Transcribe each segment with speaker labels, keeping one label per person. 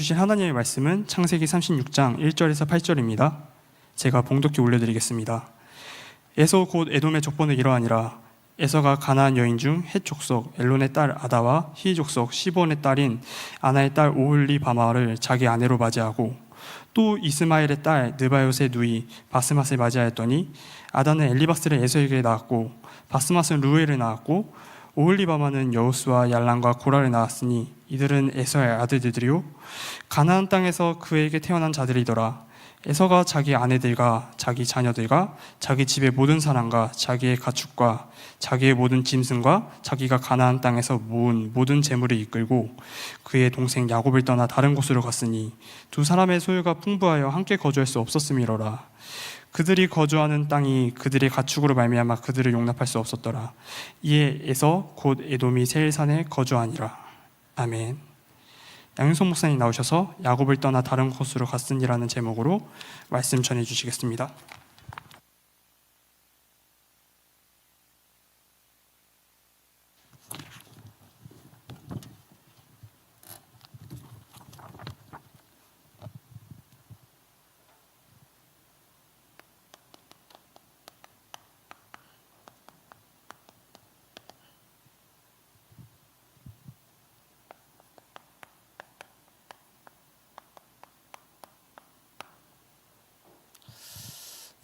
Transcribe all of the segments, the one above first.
Speaker 1: 주실 하나님의 말씀은 창세기 36장 1절에서 8절입니다. 제가 봉독해 올려드리겠습니다. 에서 곧 에돔의 족보는 이러하니라. 에서가 가나안 여인 중 헷 족속 엘론의 딸 아다와 히 족속 시본의 딸인 아나의 딸 오홀리바마를 자기 아내로 맞이하고 또 이스마엘의 딸 느바요스의 누이 바스맛을 맞이하였더니 아다는 엘리바스를 에서에게 낳았고 바스맛은 루엘을 낳았고 오홀리바마는 여우스와 얄란과 고라를 낳았으니 이들은 에서의 아들들이요 가나안 땅에서 그에게 태어난 자들이더라. 에서가 자기 아내들과 자기 자녀들과 자기 집의 모든 사람과 자기의 가축과 자기의 모든 짐승과 자기가 가나안 땅에서 모은 모든 재물을 이끌고 그의 동생 야곱을 떠나 다른 곳으로 갔으니 두 사람의 소유가 풍부하여 함께 거주할 수 없었음이로라. 그들이 거주하는 땅이 그들의 가축으로 말미암아 그들을 용납할 수 없었더라. 이에 에서 곧 에돔이 세일산에 거주하니라. 아멘. 양윤석 목사님 나오셔서 야곱을 떠나 다른 곳으로 갔으니라는 제목으로 말씀 전해 주시겠습니다.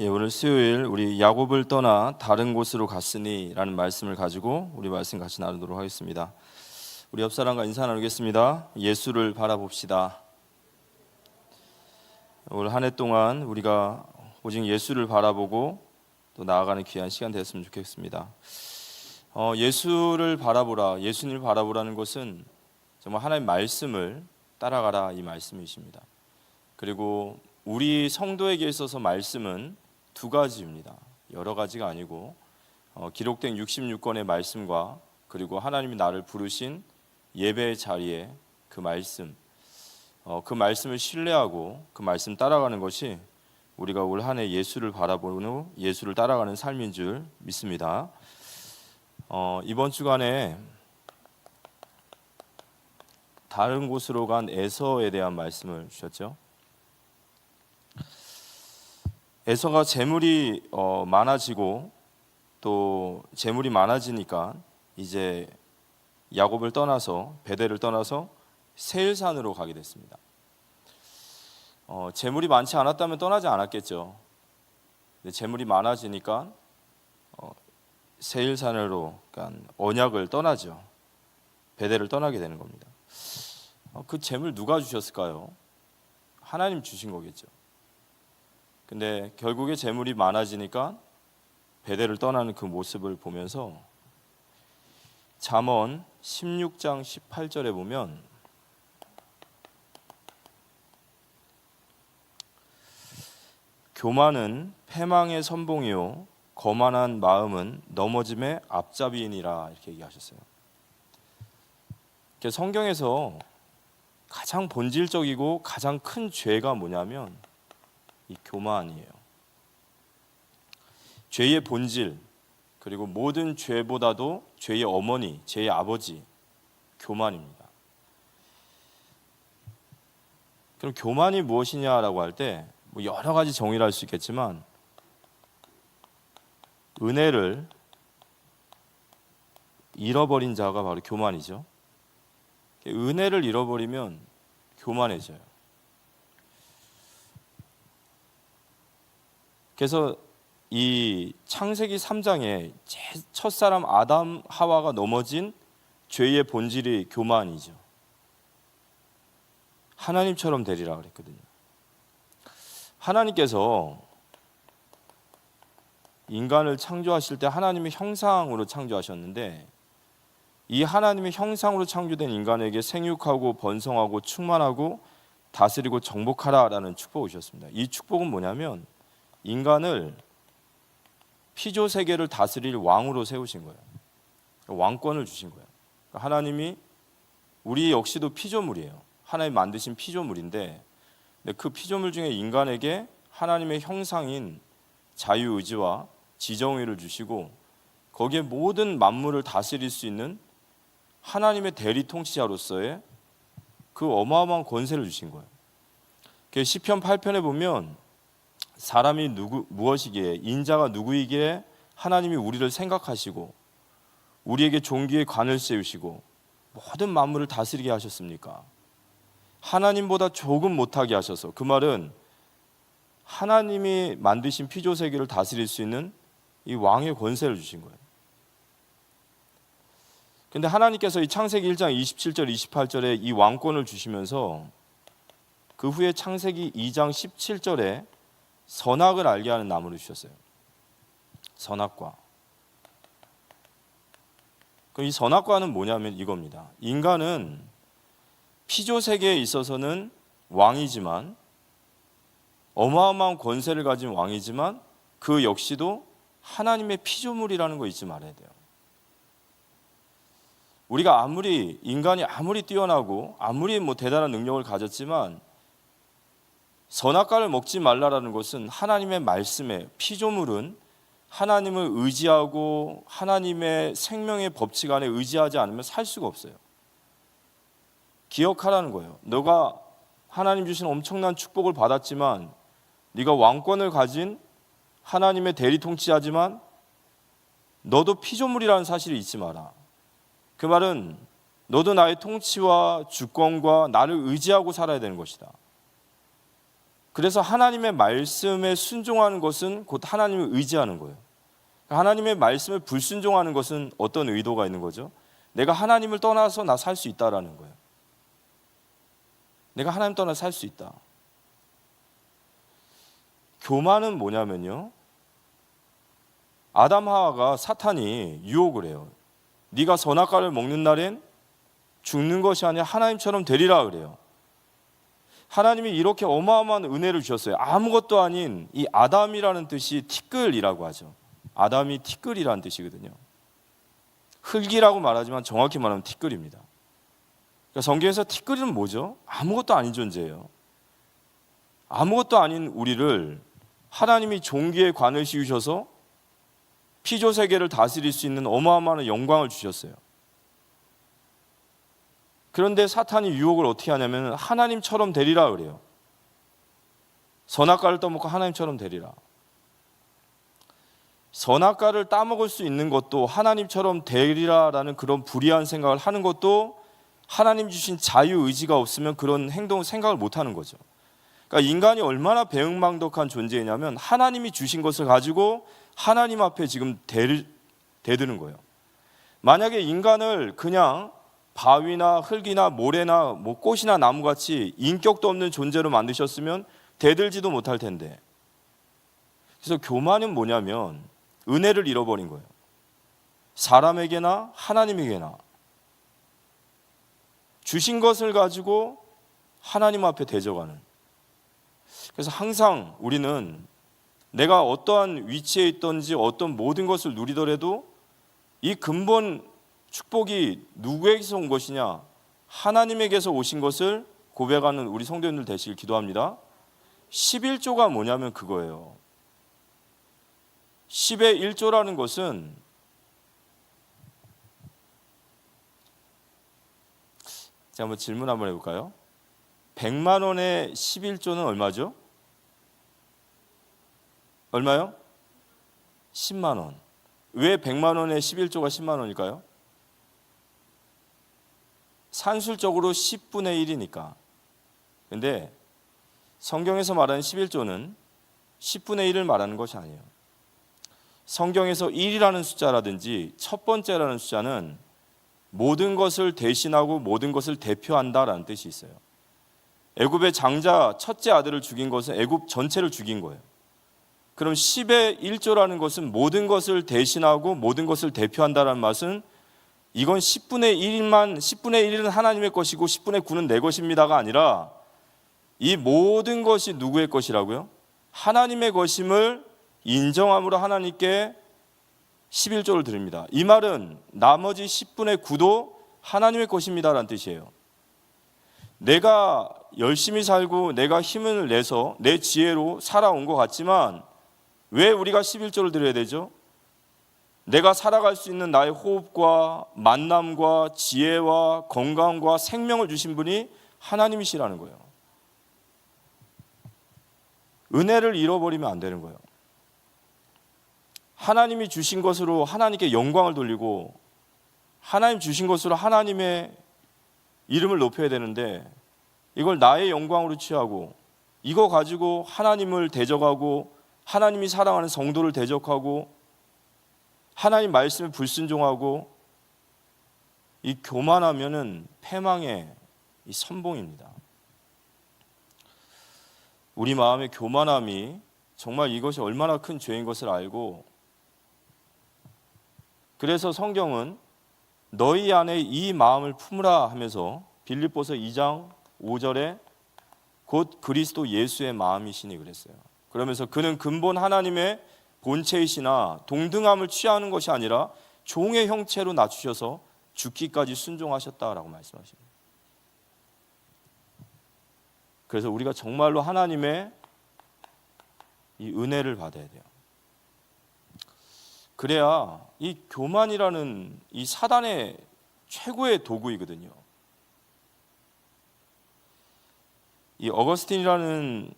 Speaker 2: 오늘 수요일 우리 야곱을 떠나 다른 곳으로 갔으니 라는 말씀을 가지고 우리 말씀 같이 나누도록 하겠습니다. 우리 옆 사람과 인사 나누겠습니다. 예수를 바라봅시다. 올 한 해 동안 우리가 오직 예수를 바라보고 또 나아가는 귀한 시간 되었으면 좋겠습니다. 예수를 바라보라, 예수님을 바라보라는 것은 정말 하나님의 말씀을 따라가라 이 말씀이십니다. 그리고 우리 성도에게 있어서 말씀은 두 가지입니다. 여러 가지가 아니고 기록된 66권의 말씀과 그리고 하나님이 나를 부르신 예배의 자리에 그 말씀, 그 말씀을 신뢰하고 그 말씀 따라가는 것이 우리가 올 한 해 예수를 바라보는 후 예수를 따라가는 삶인 줄 믿습니다. 이번 주간에 다른 곳으로 간 에서에 대한 말씀을 주셨죠. 에서가 재물이 많아지고 또 재물이 많아지니까 이제 야곱을 떠나서 베델을 떠나서 세일산으로 가게 됐습니다. 재물이 많지 않았다면 떠나지 않았겠죠. 근데 재물이 많아지니까 세일산으로 그러니까 언약을 떠나죠. 베델을 떠나게 되는 겁니다. 그 재물 누가 주셨을까요? 하나님 주신 거겠죠. 근데 결국에 재물이 많아지니까 베델을 떠나는 그 모습을 보면서 잠언 16장 18절에 보면 교만은 패망의 선봉이요 거만한 마음은 넘어짐의 앞잡이이니라 이렇게 얘기하셨어요. 성경에서 가장 본질적이고 가장 큰 죄가 뭐냐면 이 교만이에요. 죄의 본질 그리고 모든 죄보다도 죄의 어머니, 죄의 아버지 교만입니다. 그럼 교만이 무엇이냐라고 할 때 뭐 여러 가지 정의를 할 수 있겠지만 은혜를 잃어버린 자가 바로 교만이죠. 은혜를 잃어버리면 교만해져요. 그래서 이 창세기 3장에 첫사람 아담 하와가 넘어진 죄의 본질이 교만이죠. 하나님처럼 되리라 그랬거든요. 하나님께서 인간을 창조하실 때 하나님의 형상으로 창조하셨는데 이 하나님의 형상으로 창조된 인간에게 생육하고 번성하고 충만하고 다스리고 정복하라라는 축복을 주셨습니다. 이 축복은 뭐냐면 인간을 피조 세계를 다스릴 왕으로 세우신 거예요. 왕권을 주신 거예요. 하나님이 우리 역시도 피조물이에요. 하나님 만드신 피조물인데 그 피조물 중에 인간에게 하나님의 형상인 자유의지와 지정의를 주시고 거기에 모든 만물을 다스릴 수 있는 하나님의 대리 통치자로서의 그 어마어마한 권세를 주신 거예요. 시편 8편에 보면 사람이 무엇이기에, 인자가 누구이기에 하나님이 우리를 생각하시고 우리에게 존귀의 관을 세우시고 모든 만물을 다스리게 하셨습니까? 하나님보다 조금 못하게 하셔서, 그 말은 하나님이 만드신 피조세계를 다스릴 수 있는 이 왕의 권세를 주신 거예요. 근데 하나님께서 이 창세기 1장 27절 28절에 이 왕권을 주시면서 그 후에 창세기 2장 17절에 선악을 알게 하는 나무를 주셨어요. 선악과. 그럼 이 선악과는 뭐냐면 이겁니다. 인간은 피조세계에 있어서는 왕이지만, 어마어마한 권세를 가진 왕이지만 그 역시도 하나님의 피조물이라는 거 잊지 말아야 돼요. 우리가 인간이 아무리 뛰어나고 아무리 대단한 능력을 가졌지만 선악과를 먹지 말라라는 것은 하나님의 말씀에, 피조물은 하나님을 의지하고 하나님의 생명의 법칙 안에 의지하지 않으면 살 수가 없어요. 기억하라는 거예요. 너가 하나님 주신 엄청난 축복을 받았지만, 네가 왕권을 가진 하나님의 대리 통치자지만 너도 피조물이라는 사실을 잊지 마라. 그 말은 너도 나의 통치와 주권과 나를 의지하고 살아야 되는 것이다. 그래서 하나님의 말씀에 순종하는 것은 곧 하나님을 의지하는 거예요. 하나님의 말씀을 불순종하는 것은 어떤 의도가 있는 거죠? 내가 하나님을 떠나서 나 살 수 있다라는 거예요. 내가 하나님 떠나서 살 수 있다. 교만은 뭐냐면요, 아담 하와가 사탄이 유혹을 해요. 네가 선악과를 먹는 날엔 죽는 것이 아니라 하나님처럼 되리라 그래요. 하나님이 이렇게 어마어마한 은혜를 주셨어요. 아무것도 아닌 이 아담이라는 뜻이 티끌이라고 하죠. 아담이 티끌이라는 뜻이거든요. 흙이라고 말하지만 정확히 말하면 티끌입니다. 그러니까 성경에서 티끌은 뭐죠? 아무것도 아닌 존재예요. 아무것도 아닌 우리를 하나님이 존귀의 관을 씌우셔서 피조세계를 다스릴 수 있는 어마어마한 영광을 주셨어요. 그런데 사탄이 유혹을 어떻게 하냐면 하나님처럼 되리라 그래요. 선악과를 떠먹고 하나님처럼 되리라. 선악과를 따먹을 수 있는 것도, 하나님처럼 되리라라는 그런 불의한 생각을 하는 것도 하나님 주신 자유의지가 없으면 그런 생각을 못하는 거죠. 그러니까 인간이 얼마나 배은망덕한 존재냐면 하나님이 주신 것을 가지고 하나님 앞에 지금 대드는 거예요. 만약에 인간을 그냥 바위나 흙이나 모래나 꽃이나 나무같이 인격도 없는 존재로 만드셨으면 대들지도 못할 텐데, 그래서 교만은 뭐냐면 은혜를 잃어버린 거예요. 사람에게나 하나님에게나 주신 것을 가지고 하나님 앞에 대적하는. 그래서 항상 우리는 내가 어떠한 위치에 있든지 어떤 모든 것을 누리더라도 이 근본 축복이 누구에게서 온 것이냐? 하나님에게서 오신 것을 고백하는 우리 성도님들 되시길 기도합니다. 11조가 뭐냐면 그거예요. 10의 1조라는 것은 제가 한번 질문 한번 해볼까요? 100만 원의 11조는 얼마죠? 얼마요? 10만 원. 왜 100만 원의 11조가 10만 원일까요? 산술적으로 10분의 1이니까. 근데 성경에서 말하는 11조는 10분의 1을 말하는 것이 아니에요. 성경에서 1이라는 숫자라든지 첫 번째라는 숫자는 모든 것을 대신하고 모든 것을 대표한다라는 뜻이 있어요. 애굽의 장자 첫째 아들을 죽인 것은 애굽 전체를 죽인 거예요. 그럼 10의 1조라는 것은 모든 것을 대신하고 모든 것을 대표한다라는 말은 이건 10분의 1은 하나님의 것이고 10분의 9는 내 것입니다가 아니라 이 모든 것이 누구의 것이라고요? 하나님의 것임을 인정함으로 하나님께 11조를 드립니다. 이 말은 나머지 10분의 9도 하나님의 것입니다라는 뜻이에요. 내가 열심히 살고 내가 힘을 내서 내 지혜로 살아온 것 같지만 왜 우리가 11조를 드려야 되죠? 내가 살아갈 수 있는 나의 호흡과 만남과 지혜와 건강과 생명을 주신 분이 하나님이시라는 거예요. 은혜를 잃어버리면 안 되는 거예요. 하나님이 주신 것으로 하나님께 영광을 돌리고 하나님 주신 것으로 하나님의 이름을 높여야 되는데 이걸 나의 영광으로 취하고 이거 가지고 하나님을 대적하고 하나님이 사랑하는 성도를 대적하고 하나님 말씀에 불순종하고 이 교만하면은 패망의 이 선봉입니다. 우리 마음의 교만함이 정말 이것이 얼마나 큰 죄인 것을 알고 그래서 성경은 너희 안에 이 마음을 품으라 하면서 빌립보서 2장 5절에 곧 그리스도 예수의 마음이시니 그랬어요. 그러면서 그는 근본 하나님의 본체이시나 동등함을 취하는 것이 아니라 종의 형체로 낮추셔서 죽기까지 순종하셨다라고 말씀하십니다. 그래서 우리가 정말로 하나님의 이 은혜를 받아야 돼요. 그래야 이 교만이라는 이 사단의 최고의 도구이거든요. 이 어거스틴이라는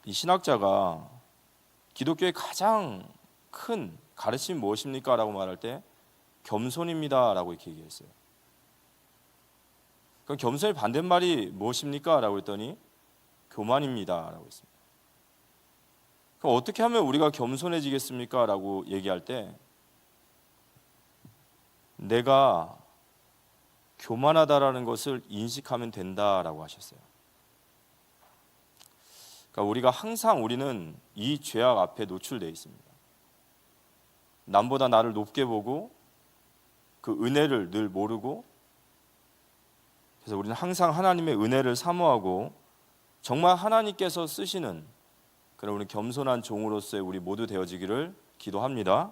Speaker 2: 이 신학자가 기독교의 가장 큰 가르침이 무엇입니까? 라고 말할 때 겸손입니다 라고 이렇게 얘기했어요. 그럼 겸손의 반대말이 무엇입니까? 라고 했더니 교만입니다 라고 했습니다. 그럼 어떻게 하면 우리가 겸손해지겠습니까? 라고 얘기할 때 내가 교만하다라는 것을 인식하면 된다라고 하셨어요. 그러니까 우리가 항상 우리는 이 죄악 앞에 노출되어 있습니다. 남보다 나를 높게 보고 그 은혜를 늘 모르고 그래서 우리는 항상 하나님의 은혜를 사모하고 정말 하나님께서 쓰시는 그런 우리 겸손한 종으로서의 우리 모두 되어지기를 기도합니다.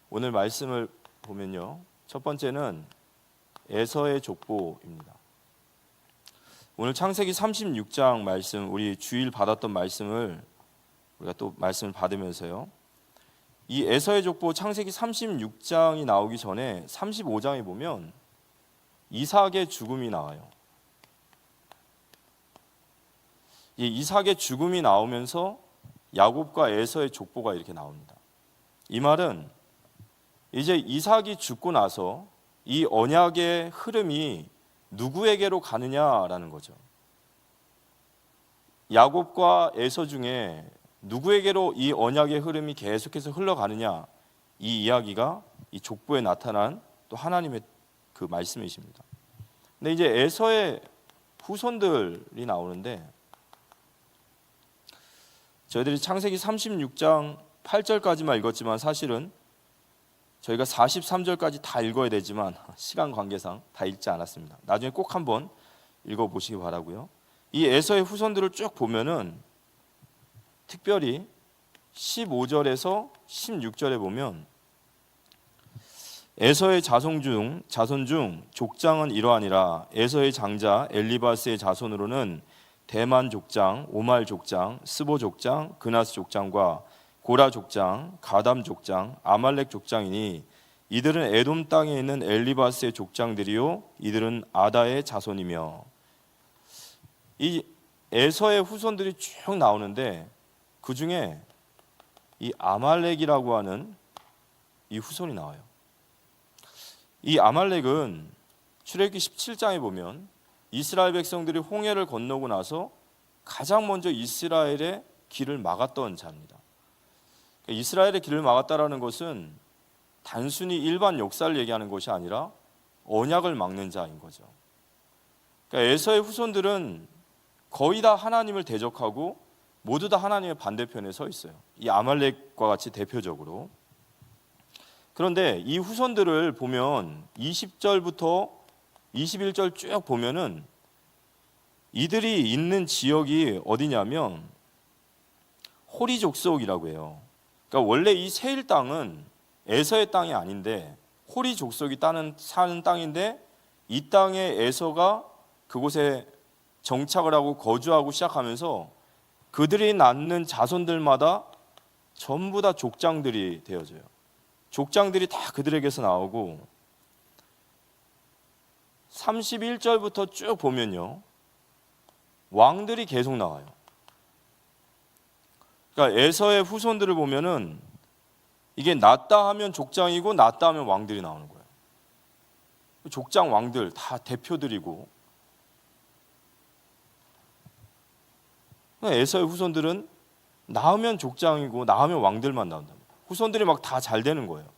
Speaker 2: 오늘 말씀을 보면요. 첫 번째는 에서의 족보입니다. 오늘 창세기 36장 말씀, 우리 주일 받았던 말씀을 우리가 또 말씀을 받으면서요. 이 에서의 족보 창세기 36장이 나오기 전에 35장에 보면 이삭의 죽음이 나와요. 이 이삭의 죽음이 나오면서 야곱과 에서의 족보가 이렇게 나옵니다. 이 말은 이제 이삭이 죽고 나서 이 언약의 흐름이 누구에게로 가느냐라는 거죠. 야곱과 에서 중에 누구에게로 이 언약의 흐름이 계속해서 흘러가느냐, 이 이야기가 이 족보에 나타난 또 하나님의 그 말씀이십니다. 근데 이제 에서의 후손들이 나오는데 저희들이 창세기 36장 8절까지만 읽었지만 사실은 저희가 43절까지 다 읽어야 되지만 시간 관계상 다 읽지 않았습니다. 나중에 꼭 한번 읽어보시기 바라고요. 이 에서의 후손들을 쭉 보면은 특별히 15절에서 16절에 보면 에서의 자손 중 족장은 이러하니라. 에서의 장자 엘리바스의 자손으로는 대만 족장, 오말 족장, 스보 족장, 그나스 족장과 고라 족장, 가담 족장, 아말렉 족장이니 이들은 에돔 땅에 있는 엘리바스의 족장들이요 이들은 아다의 자손이며. 이 에서의 후손들이 쭉 나오는데 그 중에 이 아말렉이라고 하는 이 후손이 나와요. 이 아말렉은 출애굽기 17장에 보면 이스라엘 백성들이 홍해를 건너고 나서 가장 먼저 이스라엘의 길을 막았던 자입니다. 이스라엘의 길을 막았다라는 것은 단순히 일반 역사를 얘기하는 것이 아니라 언약을 막는 자인 거죠. 그러니까 에서의 후손들은 거의 다 하나님을 대적하고 모두 다 하나님의 반대편에 서 있어요. 이 아말렉과 같이 대표적으로. 그런데 이 후손들을 보면 20절부터 21절 쭉 보면은 이들이 있는 지역이 어디냐면 호리 족속이라고 해요. 그러니까 원래 이 세일 땅은 에서의 땅이 아닌데 호리 족속이 사는 땅인데 이 땅에 에서가 그곳에 정착을 하고 거주하고 시작하면서 그들이 낳는 자손들마다 전부 다 족장들이 되어져요. 족장들이 다 그들에게서 나오고 31절부터 쭉 보면요, 왕들이 계속 나와요. 그러니까 에서의 후손들을 보면은 이게 낫다 하면 족장이고 낫다 하면 왕들이 나오는 거예요. 족장 왕들 다 대표들이고, 에서의 후손들은 낳으면 족장이고 낳으면 왕들만 나온다. 후손들이 막 다 잘 되는 거예요,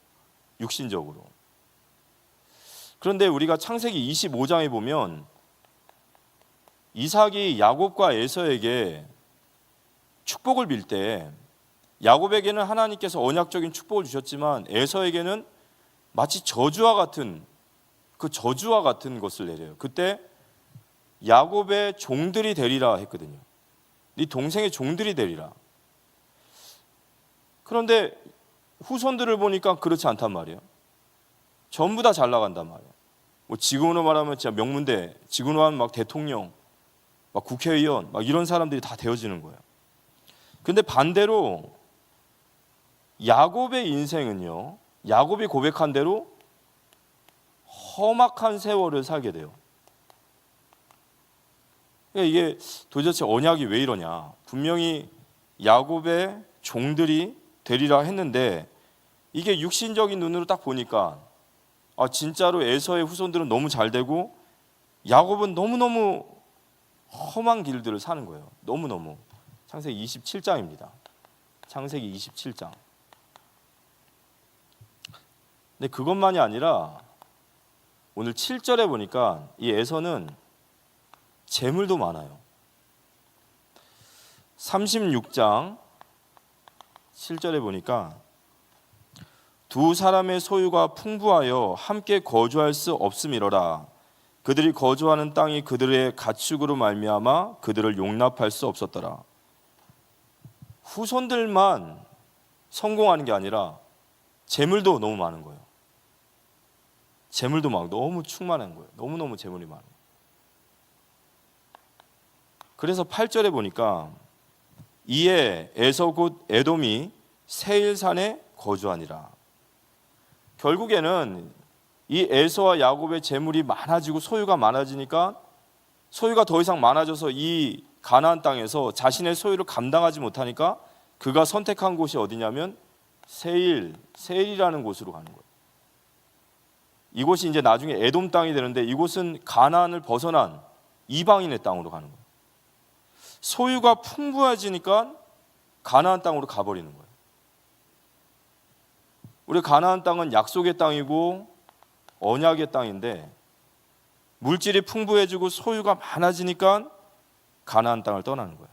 Speaker 2: 육신적으로. 그런데 우리가 창세기 25장에 보면 이삭이 야곱과 에서에게 축복을 빌 때, 야곱에게는 하나님께서 언약적인 축복을 주셨지만 에서에게는 마치 저주와 같은 것을 내려요. 그때 야곱의 종들이 되리라 했거든요. 네 동생의 종들이 되리라. 그런데 후손들을 보니까 그렇지 않단 말이에요. 전부 다 잘 나간단 말이에요. 뭐 지금으로 말하면 진짜 명문대, 지금으로 하면 막 대통령, 막 국회의원, 막 이런 사람들이 다 되어지는 거예요. 근데 반대로 야곱의 인생은요, 야곱이 고백한 대로 험악한 세월을 살게 돼요. 이게 도대체 언약이 왜 이러냐. 분명히 야곱의 종들이 되리라 했는데 이게 육신적인 눈으로 딱 보니까 진짜로 에서의 후손들은 너무 잘 되고 야곱은 너무너무 험한 길들을 사는 거예요. 너무너무. 창세기 27장입니다. 창세기 27장. 근데 그것만이 아니라 오늘 7절에 보니까 이 에서는 재물도 많아요. 36장 7절에 보니까 두 사람의 소유가 풍부하여 함께 거주할 수 없음이로라. 그들이 거주하는 땅이 그들의 가축으로 말미암아 그들을 용납할 수 없었더라. 후손들만 성공하는 게 아니라 재물도 너무 많은 거예요. 재물도 막 너무 충만한 거예요. 너무너무 재물이 많아요. 그래서 8절에 보니까 이에 에서 곧 에돔이 세일산에 거주하니라. 결국에는 이 에서와 야곱의 재물이 많아지고 소유가 많아지니까 소유가 더 이상 많아져서 이 가나안 땅에서 자신의 소유를 감당하지 못하니까 그가 선택한 곳이 어디냐면 세일이라는 곳으로 가는 거예요. 이곳이 이제 나중에 에돔 땅이 되는데 이곳은 가나안을 벗어난 이방인의 땅으로 가는 거예요. 소유가 풍부해지니까 가나안 땅으로 가버리는 거예요. 우리 가나안 땅은 약속의 땅이고 언약의 땅인데 물질이 풍부해지고 소유가 많아지니까 가나안 땅을 떠나는 거예요.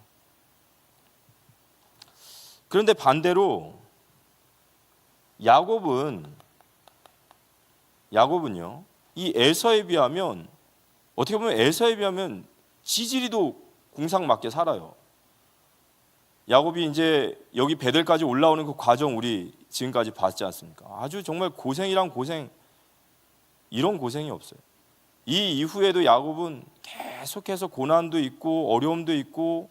Speaker 2: 그런데 반대로 야곱은요, 이 에서에 비하면 어떻게 보면 에서에 비하면 지지리도 궁상맞게 살아요. 야곱이 이제 여기 베델까지 올라오는 그 과정 우리 지금까지 봤지 않습니까? 아주 정말 고생이란 고생, 이런 고생이 없어요. 이 이후에도 야곱은 계속해서 고난도 있고 어려움도 있고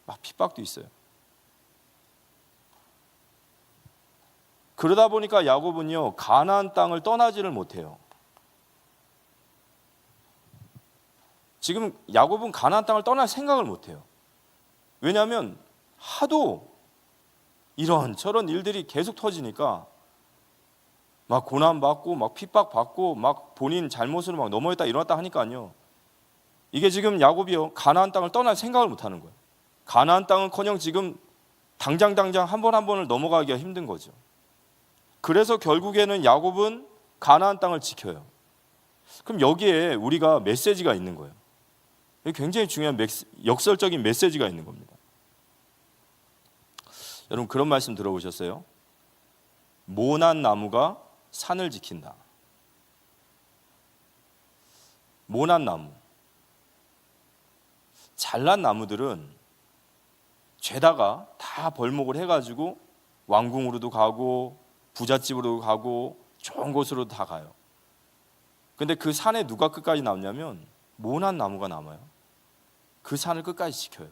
Speaker 2: 막 핍박도 있어요. 그러다 보니까 야곱은요, 가나안 땅을 떠나지를 못해요. 지금 야곱은 가나안 땅을 떠날 생각을 못해요. 왜냐하면 하도 이런 저런 일들이 계속 터지니까 막 고난받고 막 핍박받고 막 본인 잘못으로 막 넘어졌다 일어났다 하니까요, 이게 지금 야곱이요, 가나안 땅을 떠날 생각을 못하는 거예요. 가나안 땅은커녕 지금 당장 한 번을 넘어가기가 힘든 거죠. 그래서 결국에는 야곱은 가나안 땅을 지켜요. 그럼 여기에 우리가 메시지가 있는 거예요. 굉장히 중요한 역설적인 메시지가 있는 겁니다. 여러분 그런 말씀 들어보셨어요? 모난 나무가 산을 지킨다. 모난 나무. 잘난 나무들은 죄다가 다 벌목을 해가지고 왕궁으로도 가고 부잣집으로도 가고 좋은 곳으로도 다 가요. 근데 그 산에 누가 끝까지 남냐면 모난 나무가 남아요. 그 산을 끝까지 지켜요.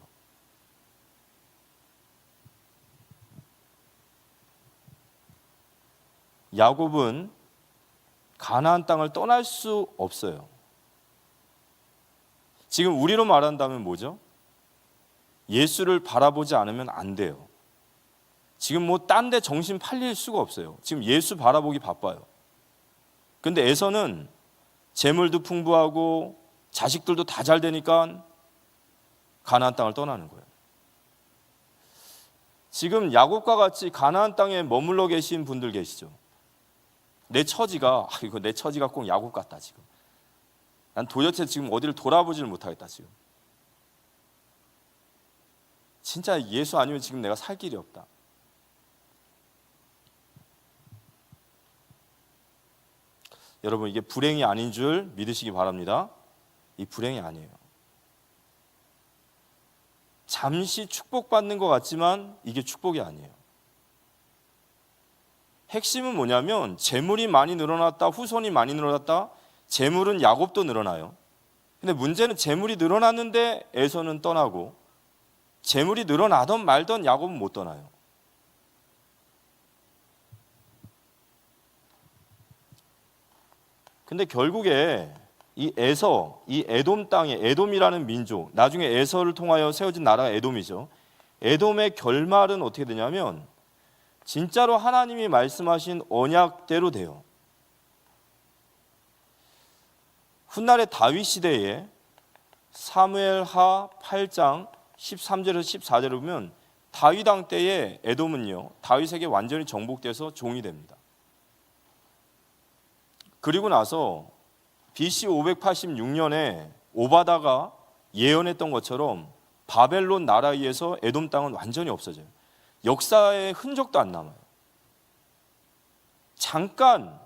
Speaker 2: 야곱은 가나안 땅을 떠날 수 없어요. 지금 우리로 말한다면 뭐죠? 예수를 바라보지 않으면 안 돼요. 지금 뭐 딴 데 정신 팔릴 수가 없어요. 지금 예수 바라보기 바빠요. 근데 에서는 재물도 풍부하고 자식들도 다 잘 되니까 가나안 땅을 떠나는 거예요. 지금 야곱과 같이 가나안 땅에 머물러 계신 분들 계시죠? 내 처지가 꼭 야곱 같다 지금. 난 도대체 지금 어디를 돌아보지를 못하겠다 지금. 진짜 예수 아니면 지금 내가 살 길이 없다. 여러분, 이게 불행이 아닌 줄 믿으시기 바랍니다. 이 불행이 아니에요. 잠시 축복받는 것 같지만 이게 축복이 아니에요. 핵심은 뭐냐면 재물이 많이 늘어났다, 후손이 많이 늘어났다. 재물은 야곱도 늘어나요. 근데 문제는 재물이 늘어났는데 에서는 떠나고 재물이 늘어나던 말던 야곱은 못 떠나요. 근데 결국에 이 에서, 이 에돔 땅에, 에돔이라는 민족, 나중에 에서를 통하여 세워진 나라가 에돔이죠. 에돔의 결말은 어떻게 되냐면 진짜로 하나님이 말씀하신 언약대로 돼요. 훗날의 다윗 시대에 사무엘하 8장 13절에서 14절을 보면 다윗 왕 때에 에돔은요, 다윗에게 완전히 정복돼서 종이 됩니다. 그리고 나서 BC 586년에 오바다가 예언했던 것처럼 바벨론 나라에 의해서 에돔 땅은 완전히 없어져요. 역사의 흔적도 안 남아요. 잠깐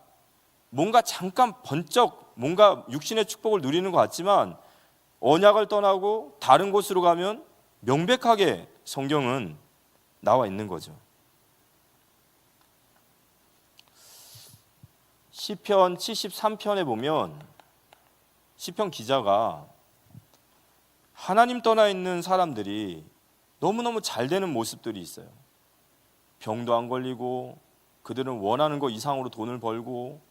Speaker 2: 번쩍 뭔가 육신의 축복을 누리는 것 같지만 언약을 떠나고 다른 곳으로 가면 명백하게 성경은 나와 있는 거죠. 시편 73편에 보면 시편 기자가 하나님 떠나 있는 사람들이 너무너무 잘 되는 모습들이 있어요. 병도 안 걸리고 그들은 원하는 거 이상으로 돈을 벌고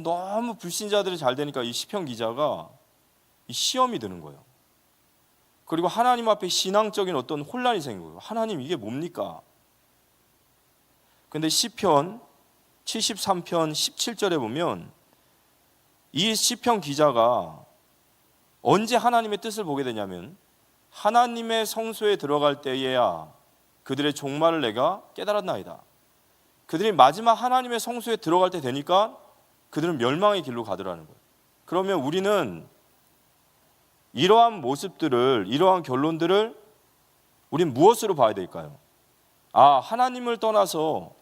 Speaker 2: 너무 불신자들이 잘 되니까 이 시편 기자가 이 시험이 드는 거예요. 그리고 하나님 앞에 신앙적인 어떤 혼란이 생긴 거예요. 하나님 이게 뭡니까? 근데 시편 73편 17절에 보면 이 시편 기자가 언제 하나님의 뜻을 보게 되냐면 하나님의 성소에 들어갈 때에야 그들의 종말을 내가 깨달았나이다. 그들이 마지막 하나님의 성소에 들어갈 때 되니까 그들은 멸망의 길로 가더라는 거예요. 그러면 우리는 이러한 모습들을, 이러한 결론들을 우린 무엇으로 봐야 될까요? 하나님을 떠나서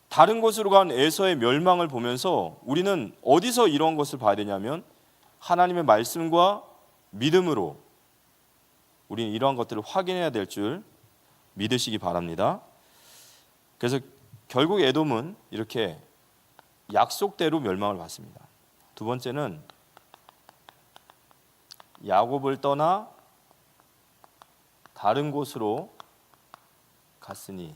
Speaker 2: 다른 곳으로 간 에서의 멸망을 보면서 우리는 어디서 이런 것을 봐야 되냐면 하나님의 말씀과 믿음으로 우리는 이러한 것들을 확인해야 될 줄 믿으시기 바랍니다. 그래서 결국 에돔은 이렇게 약속대로 멸망을 받습니다. 두 번째는 야곱을 떠나 다른 곳으로 갔으니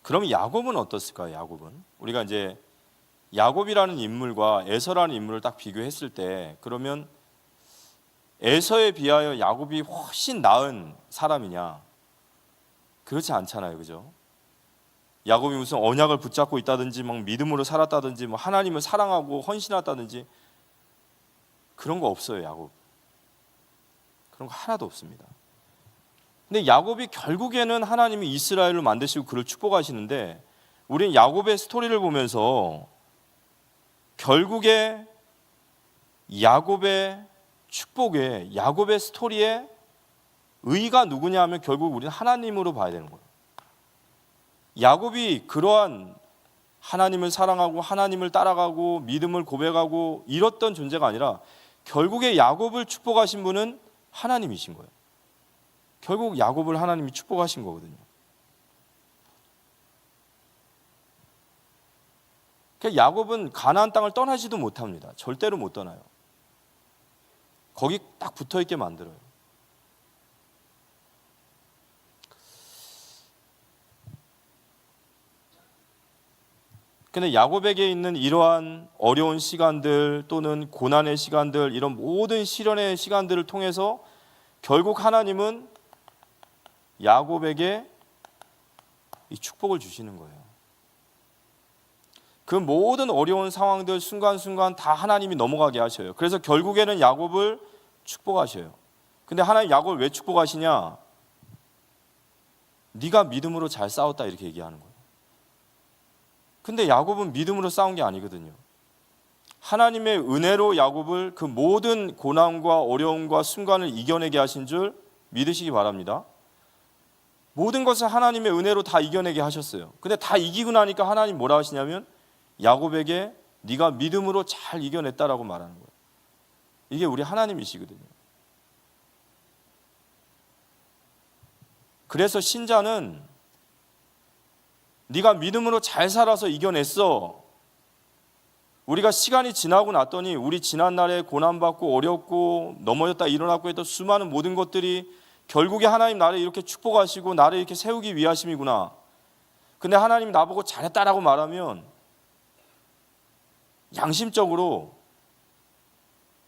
Speaker 2: 그럼 야곱은 어떻을까요? 야곱은 우리가 이제 야곱이라는 인물과 에서라는 인물을 딱 비교했을 때 그러면 에서에 비하여 야곱이 훨씬 나은 사람이냐? 그렇지 않잖아요, 그죠? 야곱이 무슨 언약을 붙잡고 있다든지 막 믿음으로 살았다든지 뭐 하나님을 사랑하고 헌신했다든지 그런 거 없어요. 야곱 그런 거 하나도 없습니다. 근데 야곱이 결국에는 하나님이 이스라엘을 만드시고 그를 축복하시는데 우리는 야곱의 스토리를 보면서 결국에 야곱의 축복에 야곱의 스토리에 의가 누구냐 하면 결국 우리는 하나님으로 봐야 되는 거예요. 야곱이 그러한 하나님을 사랑하고 하나님을 따라가고 믿음을 고백하고 이랬던 존재가 아니라 결국에 야곱을 축복하신 분은 하나님이신 거예요. 결국 야곱을 하나님이 축복하신 거거든요. 그러니까 야곱은 가나안 땅을 떠나지도 못합니다. 절대로 못 떠나요. 거기 딱 붙어있게 만들어요. 근데 야곱에게 있는 이러한 어려운 시간들 또는 고난의 시간들, 이런 모든 시련의 시간들을 통해서 결국 하나님은 야곱에게 이 축복을 주시는 거예요. 그 모든 어려운 상황들 순간순간 다 하나님이 넘어가게 하셔요. 그래서 결국에는 야곱을 축복하셔요. 근데 하나님 야곱을 왜 축복하시냐? 네가 믿음으로 잘 싸웠다, 이렇게 얘기하는 거예요. 근데 야곱은 믿음으로 싸운 게 아니거든요. 하나님의 은혜로 야곱을 그 모든 고난과 어려움과 순간을 이겨내게 하신 줄 믿으시기 바랍니다. 모든 것을 하나님의 은혜로 다 이겨내게 하셨어요. 근데 다 이기고 나니까 하나님 뭐라 하시냐면 야곱에게 네가 믿음으로 잘 이겨냈다라고 말하는 거예요. 이게 우리 하나님이시거든요. 그래서 신자는 네가 믿음으로 잘 살아서 이겨냈어. 우리가 시간이 지나고 났더니 우리 지난날에 고난받고 어렵고 넘어졌다 일어났고 했던 수많은 모든 것들이 결국에 하나님 나를 이렇게 축복하시고 나를 이렇게 세우기 위하심이구나. 근데 하나님 나보고 잘했다라고 말하면 양심적으로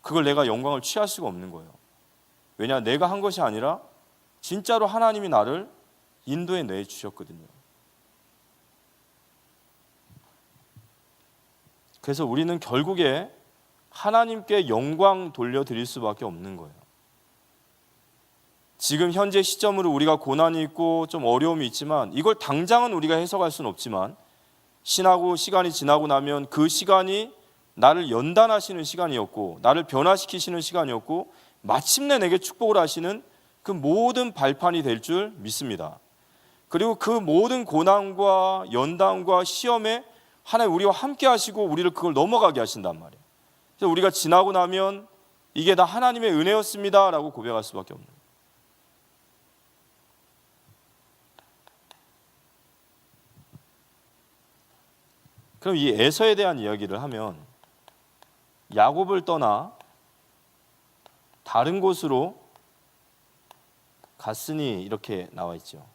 Speaker 2: 그걸 내가 영광을 취할 수가 없는 거예요. 왜냐, 내가 한 것이 아니라 진짜로 하나님이 나를 인도해 내주셨거든요. 그래서 우리는 결국에 하나님께 영광 돌려드릴 수밖에 없는 거예요. 지금 현재 시점으로 우리가 고난이 있고 좀 어려움이 있지만 이걸 당장은 우리가 해석할 수는 없지만 신하고 시간이 지나고 나면 그 시간이 나를 연단하시는 시간이었고 나를 변화시키시는 시간이었고 마침내 내게 축복을 하시는 그 모든 발판이 될 줄 믿습니다. 그리고 그 모든 고난과 연단과 시험에 하나님 우리와 함께 하시고 우리를 그걸 넘어가게 하신단 말이에요. 그래서 우리가 지나고 나면 이게 다 하나님의 은혜였습니다 라고 고백할 수밖에 없는 거예요. 그럼 이 에서에 대한 이야기를 하면 야곱을 떠나 다른 곳으로 갔으니 이렇게 나와 있죠.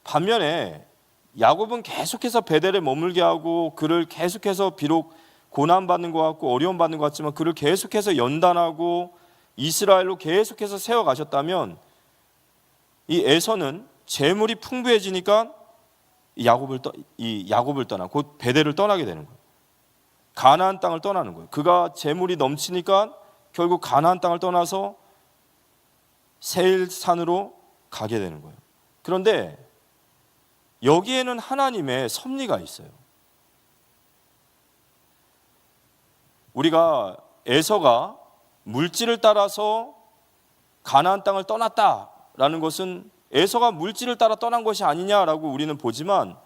Speaker 2: 반면에 야곱은 계속해서 베델에 머물게 하고 그를 계속해서 비록 고난받는 것 같고 어려움받는 것 같지만 그를 계속해서 연단하고 이스라엘로 계속해서 세워가셨다면 이 에서는 재물이 풍부해지니까 이 야곱을 떠나 곧 베델을 떠나게 되는 거예요. 가나안 땅을 떠나는 거예요. 그가 재물이 넘치니까 결국 가나안 땅을 떠나서 세일산으로 가게 되는 거예요. 그런데 여기에는 하나님의 섭리가 있어요. 우리가 에서가 물질을 따라서 가나안 땅을 떠났다라는 것은 에서가 물질을 따라 떠난 것이 아니냐라고 우리는 보지만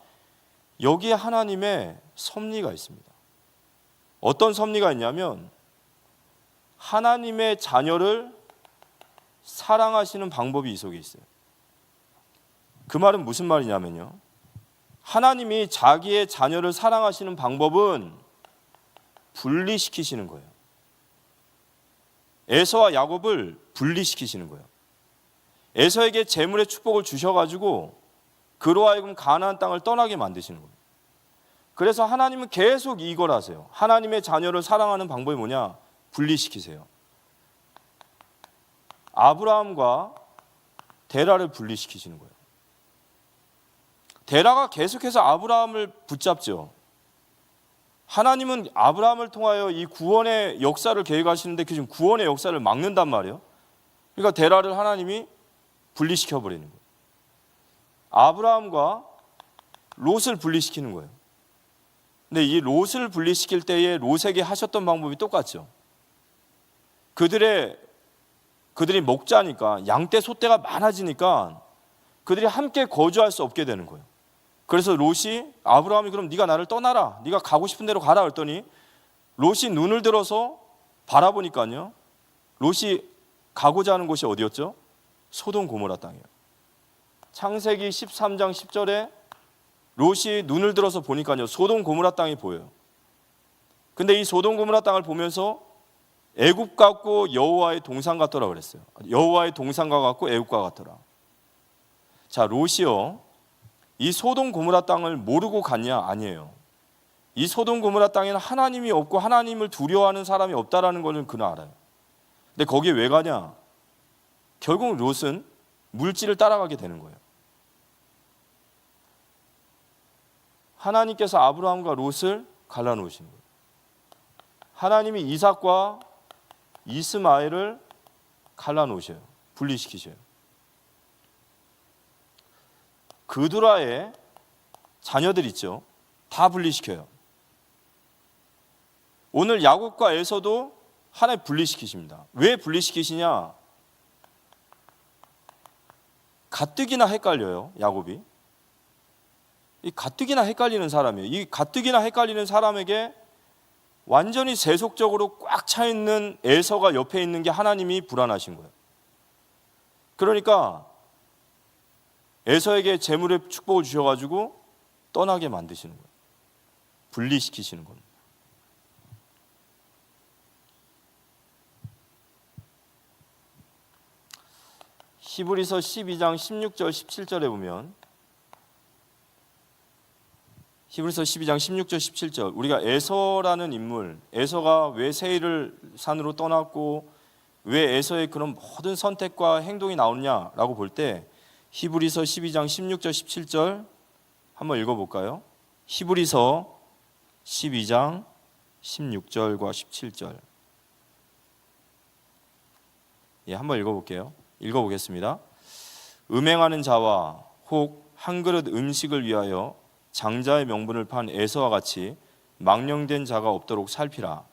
Speaker 2: 여기에 하나님의 섭리가 있습니다. 어떤 섭리가 있냐면 하나님의 자녀를 사랑하시는 방법이 이 속에 있어요. 그 말은 무슨 말이냐면요, 하나님이 자기의 자녀를 사랑하시는 방법은 분리시키시는 거예요. 에서와 야곱을 분리시키시는 거예요. 에서에게 재물의 축복을 주셔가지고 그로 하여금 가나안 땅을 떠나게 만드시는 거예요. 그래서 하나님은 계속 이걸 하세요. 하나님의 자녀를 사랑하는 방법이 뭐냐? 분리시키세요. 아브라함과 데라를 분리시키시는 거예요. 데라가 계속해서 아브라함을 붙잡죠. 하나님은 아브라함을 통하여 이 구원의 역사를 계획하시는데 그 지금 구원의 역사를 막는단 말이에요. 그러니까 데라를 하나님이 분리시켜 버리는 거예요. 아브라함과 롯을 분리시키는 거예요. 근데 이 롯을 분리시킬 때에 롯에게 하셨던 방법이 똑같죠. 그들이 목자니까 양떼 소떼가 많아지니까 그들이 함께 거주할 수 없게 되는 거예요. 그래서 롯이 아브라함이 그럼 네가 나를 떠나라, 네가 가고 싶은 대로 가라 했더니 롯이 눈을 들어서 바라보니까요, 롯이 가고자 하는 곳이 어디였죠? 소돔 고모라 땅이에요. 창세기 13장 10절에 롯이 눈을 들어서 보니까요, 소돔 고모라 땅이 보여요. 근데 이 소돔 고모라 땅을 보면서 애굽 같고 여호와의 동산 같더라 그랬어요. 여호와의 동산과 같고 애굽과 같더라. 자, 롯이요, 이 소돔 고모라 땅을 모르고 갔냐? 아니에요. 이 소돔 고모라 땅에는 하나님이 없고 하나님을 두려워하는 사람이 없다라는 것을 그는 알아요. 근데 거기에 왜 가냐? 결국 롯은 물질을 따라가게 되는 거예요. 하나님께서 아브라함과 롯을 갈라놓으신 거예요. 하나님이 이삭과 이스마엘을 갈라놓으셔요. 분리시키셔요. 그두라의 자녀들 있죠. 다 분리시켜요. 오늘 야곱과 에서도 하나님 분리시키십니다. 왜 분리시키시냐? 가뜩이나 헷갈려요. 야곱이. 이 가뜩이나 헷갈리는 사람이에요. 이 가뜩이나 헷갈리는 사람에게 완전히 세속적으로 꽉 차 있는 에서가 옆에 있는 게 하나님이 불안하신 거예요. 그러니까 에서에게 재물의 축복을 주셔가지고 떠나게 만드시는 거예요. 분리시키시는 겁니다. 히브리서 12장 16절 17절에 보면 히브리서 12장 16절 17절 우리가 에서라는 인물, 에서가 왜 세일을 산으로 떠났고 왜 에서의 그런 모든 선택과 행동이 나오느냐라고 볼 때 히브리서 12장 16절 17절 한번 읽어볼까요? 히브리서 12장 16절과 17절 한번 읽어보겠습니다. 음행하는 자와 혹 한 그릇 음식을 위하여 장자의 명분을 판 에서와 같이 망령된 자가 없도록 살피라.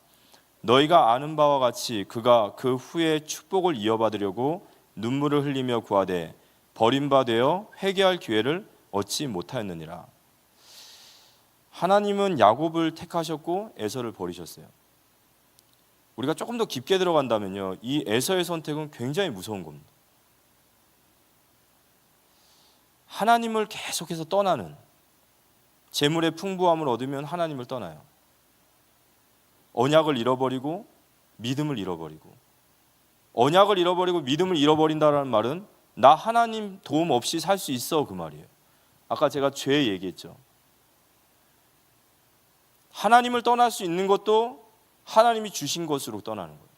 Speaker 2: 너희가 아는 바와 같이 그가 그 후에 축복을 이어받으려고 눈물을 흘리며 구하되 버림받아 회개할 기회를 얻지 못하였느니라. 하나님은 야곱을 택하셨고 에서를 버리셨어요. 우리가 조금 더 깊게 들어간다면요, 이 에서의 선택은 굉장히 무서운 겁니다. 하나님을 계속해서 떠나는, 재물의 풍부함을 얻으면 하나님을 떠나요. 언약을 잃어버리고 믿음을 잃어버리고, 언약을 잃어버리고 믿음을 잃어버린다는 말은 나 하나님 도움 없이 살 수 있어, 그 말이에요. 아까 제가 죄 얘기했죠. 하나님을 떠날 수 있는 것도 하나님이 주신 것으로 떠나는 거예요.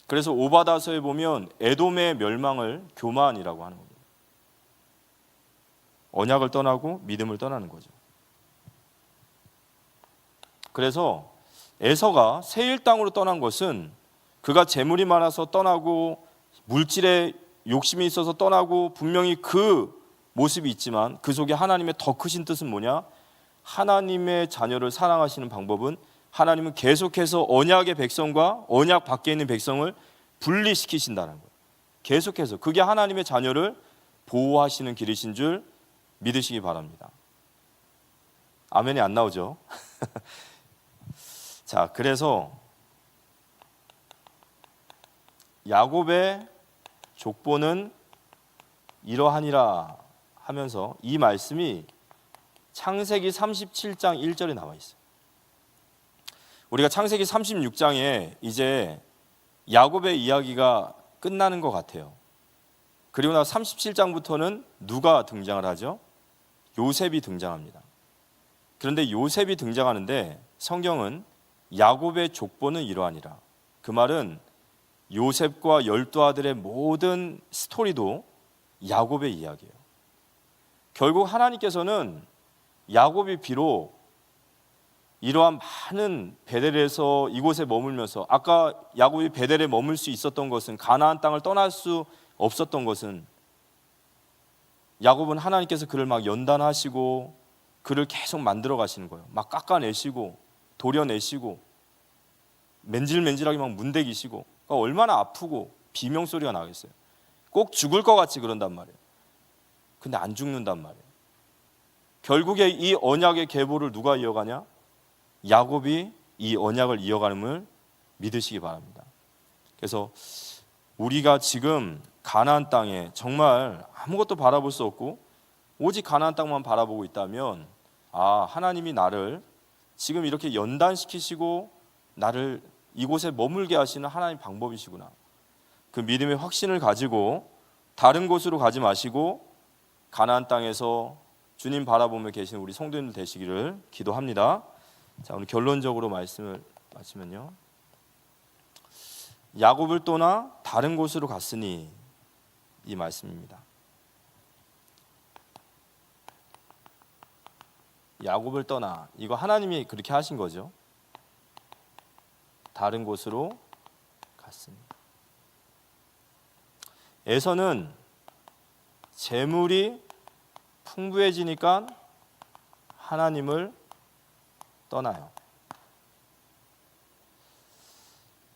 Speaker 2: 그래서 오바다서에 보면 에돔의 멸망을 교만이라고 하는 겁니다. 언약을 떠나고 믿음을 떠나는 거죠. 그래서 에서가 세일 땅으로 떠난 것은 그가 재물이 많아서 떠나고 물질에 욕심이 있어서 떠나고 분명히 그 모습이 있지만 그 속에 하나님의 더 크신 뜻은 뭐냐? 하나님의 자녀를 사랑하시는 방법은 하나님은 계속해서 언약의 백성과 언약 밖에 있는 백성을 분리시키신다는 거예요. 계속해서 그게 하나님의 자녀를 보호하시는 길이신 줄 믿으시기 바랍니다. 아멘이 안 나오죠? 자, 그래서 야곱의 족보는 이러하니라 하면서 이 말씀이 창세기 37장 1절에 나와 있어요. 우리가 창세기 36장에 이제 야곱의 이야기가 끝나는 것 같아요. 그리고 나 37장부터는 누가 등장을 하죠? 요셉이 등장합니다. 그런데 요셉이 등장하는데 성경은 야곱의 족보는 이러하니라. 그 말은 요셉과 12아들의 모든 스토리도 야곱의 이야기예요. 결국 하나님께서는 야곱이 비록 이러한 많은 베델에서 이곳에 머물면서, 아까 야곱이 베델에 머물 수 있었던 것은, 가나안 땅을 떠날 수 없었던 것은, 야곱은 하나님께서 그를 막 연단하시고 그를 계속 만들어 가시는 거예요. 막 깎아내시고 도려내시고 맨질맨질하게 막 문대기시고, 그러니까 얼마나 아프고 비명소리가 나겠어요. 꼭 죽을 것 같이 그런단 말이에요. 근데 안 죽는단 말이에요. 결국에 이 언약의 계보를 누가 이어가냐? 야곱이 이 언약을 이어가는을 믿으시기 바랍니다. 그래서 우리가 지금 가나안 땅에 정말 아무것도 바라볼 수 없고 오직 가나안 땅만 바라보고 있다면, 아, 하나님이 나를 지금 이렇게 연단시키시고 나를 이곳에 머물게 하시는 하나님 방법이시구나. 그 믿음의 확신을 가지고 다른 곳으로 가지 마시고 가나안 땅에서 주님 바라보며 계신 우리 성도님들 되시기를 기도합니다. 자, 오늘 결론적으로 말씀을 마치면요, 야곱을 떠나 다른 곳으로 갔으니, 이 말씀입니다. 야곱을 떠나, 이거 하나님이 그렇게 하신 거죠. 다른 곳으로 갔으니. 에서는 재물이 풍부해지니까 하나님을 떠나요.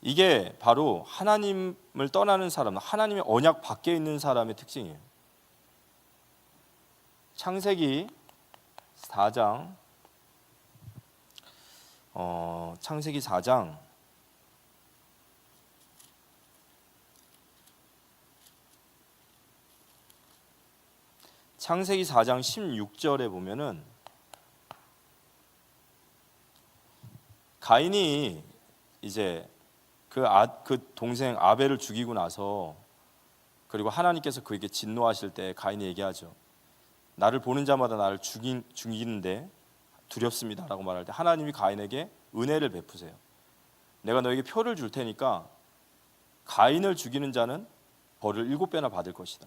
Speaker 2: 이게 바로 하나님을 떠나는 사람, 하나님의 언약 밖에 있는 사람의 특징이에요. 창세기 4장, 창세기 4장 16절에 보면은 가인이 이제 그 동생 아벨을 죽이고 나서, 그리고 하나님께서 그에게 진노하실 때 가인이 얘기하죠. 나를 보는 자마다 나를 죽이는데 두렵습니다라고 말할 때 하나님이 가인에게 은혜를 베푸세요. 내가 너에게 표를 줄 테니까 가인을 죽이는 자는 벌을 7배나 받을 것이다.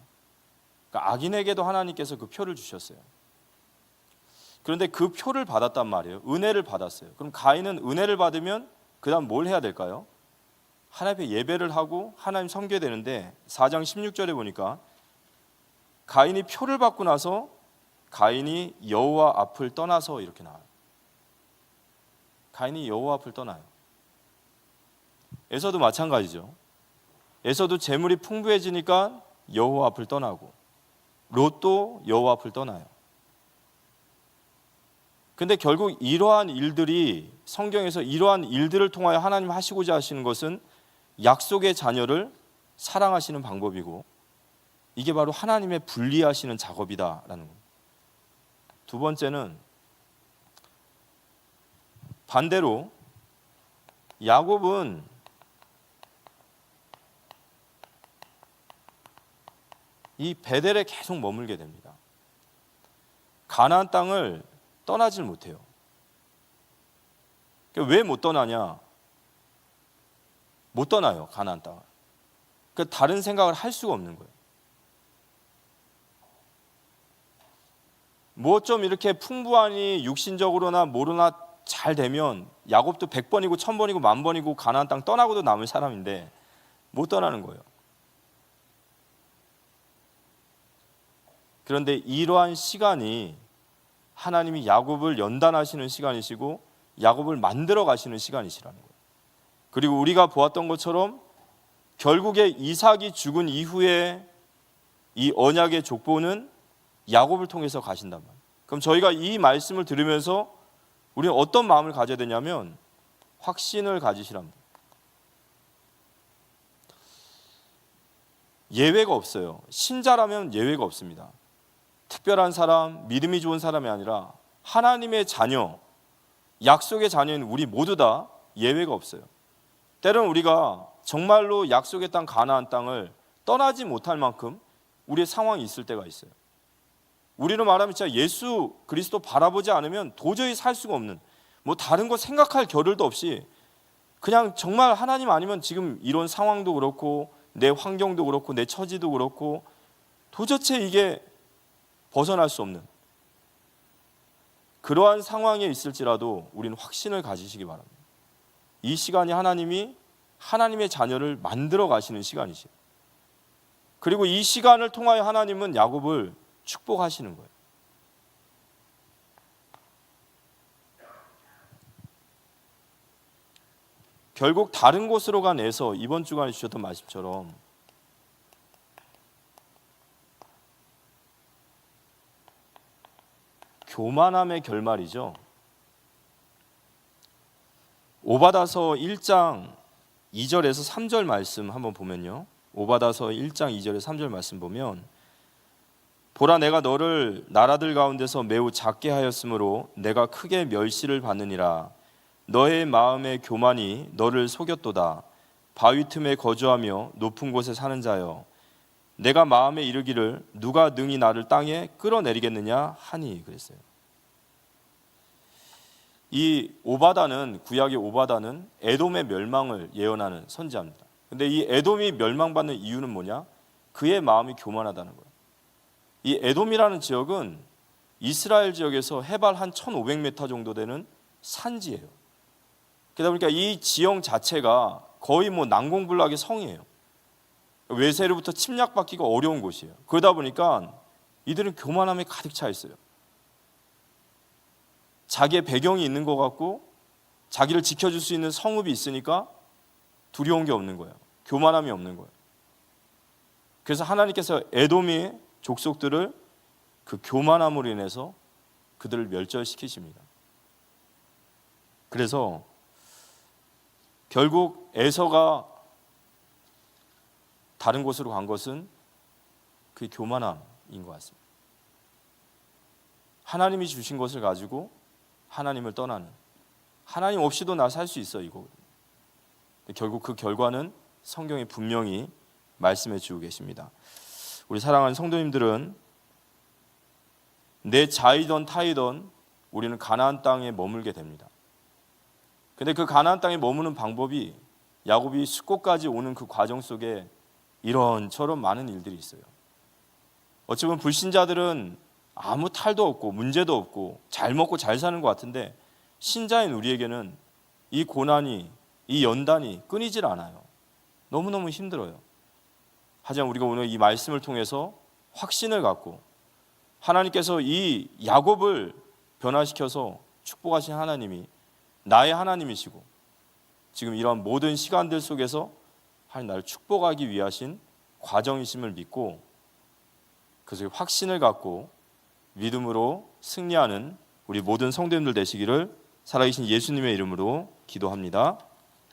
Speaker 2: 그러니까 악인에게도 하나님께서 그 표를 주셨어요. 그런데 그 표를 받았단 말이에요. 은혜를 받았어요. 그럼 가인은 은혜를 받으면 그 다음 뭘 해야 될까요? 하나님 앞에 예배를 하고 하나님 섬겨야 되는데, 4장 16절에 보니까 가인이 표를 받고 나서 가인이 여호와 앞을 떠나서 이렇게 나와요. 가인이 여호와 앞을 떠나요. 에서도 마찬가지죠. 에서도 재물이 풍부해지니까 여호와 앞을 떠나고, 롯도 여호와 앞을 떠나요. 근데 결국 이러한 일들이, 성경에서 이러한 일들을 통하여 하나님 하시고자 하시는 것은 약속의 자녀를 사랑하시는 방법이고, 이게 바로 하나님의 분리하시는 작업이다라는 겁니다. 두 번째는 반대로 야곱은 이 베델에 계속 머물게 됩니다. 가나안 땅을 떠나질 못해요. 왜 못 떠나냐? 못 떠나요, 가나안 땅을. 다른 생각을 할 수가 없는 거예요. 뭐 좀 이렇게 풍부하니 육신적으로나 뭐로나 잘 되면 야곱도 100번이고 1000번이고 10,000번이고 가나안 땅 떠나고도 남을 사람인데 못 떠나는 거예요. 그런데 이러한 시간이 하나님이 야곱을 연단하시는 시간이시고 야곱을 만들어 가시는 시간이시라는 거예요. 그리고 우리가 보았던 것처럼 결국에 이삭이 죽은 이후에 이 언약의 족보는 야곱을 통해서 가신단 말이에요. 그럼 저희가 이 말씀을 들으면서 우리는 어떤 마음을 가져야 되냐면 확신을 가지시랍니다. 예외가 없어요. 신자라면 예외가 없습니다. 특별한 사람, 믿음이 좋은 사람이 아니라 하나님의 자녀, 약속의 자녀인 우리 모두 다 예외가 없어요. 때로는 우리가 정말로 약속의 땅 가나안 땅을 떠나지 못할 만큼 우리의 상황이 있을 때가 있어요. 우리로 말하면 진짜 예수 그리스도 바라보지 않으면 도저히 살 수가 없는, 뭐 다른 거 생각할 겨를도 없이 그냥 정말 하나님 아니면 지금 이런 상황도 그렇고 내 환경도 그렇고 내 처지도 그렇고 도대체 이게 벗어날 수 없는 그러한 상황에 있을지라도 우리는 확신을 가지시기 바랍니다. 이 시간이 하나님이 하나님의 자녀를 만들어 가시는 시간이시죠. 그리고 이 시간을 통하여 하나님은 야곱을 축복하시는 거예요. 결국 다른 곳으로 간 에서, 이번 주간에 주셨던 말씀처럼 교만함의 결말이죠. 오바다서 1장 2절에서 3절 말씀 한번 보면요, 오바다서 1장 2절에서 3절 말씀 보면, 보라 내가 너를 나라들 가운데서 매우 작게 하였으므로 내가 크게 멸시를 받느니라. 너의 마음의 교만이 너를 속였도다. 바위 틈에 거주하며 높은 곳에 사는 자여, 내가 마음에 이르기를 누가 능히 나를 땅에 끌어내리겠느냐 하니 그랬어요. 이 오바다는, 구약의 오바다는 에돔의 멸망을 예언하는 선지자입니다. 근데 이 에돔이 멸망받는 이유는 뭐냐? 그의 마음이 교만하다는 거예요. 이 에돔이라는 지역은 이스라엘 지역에서 해발 한 1500m 정도 되는 산지예요. 그러다 보니까 이 지형 자체가 거의 난공불락의 성이에요. 외세로부터 침략받기가 어려운 곳이에요. 그러다 보니까 이들은 교만함에 가득 차 있어요. 자기의 배경이 있는 것 같고 자기를 지켜줄 수 있는 성읍이 있으니까 두려운 게 없는 거예요. 교만함이 없는 거예요. 그래서 하나님께서 에돔의 족속들을 그 교만함으로 인해서 그들을 멸절시키십니다. 그래서 결국 에서가 다른 곳으로 간 것은 그 교만함인 것 같습니다. 하나님이 주신 것을 가지고 하나님을 떠나는, 하나님 없이도 나 살 수 있어 이거거든요. 결국 그 결과는 성경이 분명히 말씀해 주고 계십니다. 우리 사랑하는 성도님들은 내 자이던 타이던 우리는 가나안 땅에 머물게 됩니다. 근데 그 가나안 땅에 머무는 방법이 야곱이 숫곳까지 오는 그 과정 속에 이런저런 많은 일들이 있어요. 어찌 보면 불신자들은 아무 탈도 없고 문제도 없고 잘 먹고 잘 사는 것 같은데 신자인 우리에게는 이 고난이, 이 연단이 끊이질 않아요. 너무너무 힘들어요. 하지만 우리가 오늘 이 말씀을 통해서 확신을 갖고 하나님께서 이 야곱을 변화시켜서 축복하신 하나님이 나의 하나님이시고 지금 이런 모든 시간들 속에서 하나님 나를 축복하기 위하신 과정이심을 믿고 그래서 확신을 갖고 믿음으로 승리하는 우리 모든 성도님들 되시기를 살아계신 예수님의 이름으로 기도합니다.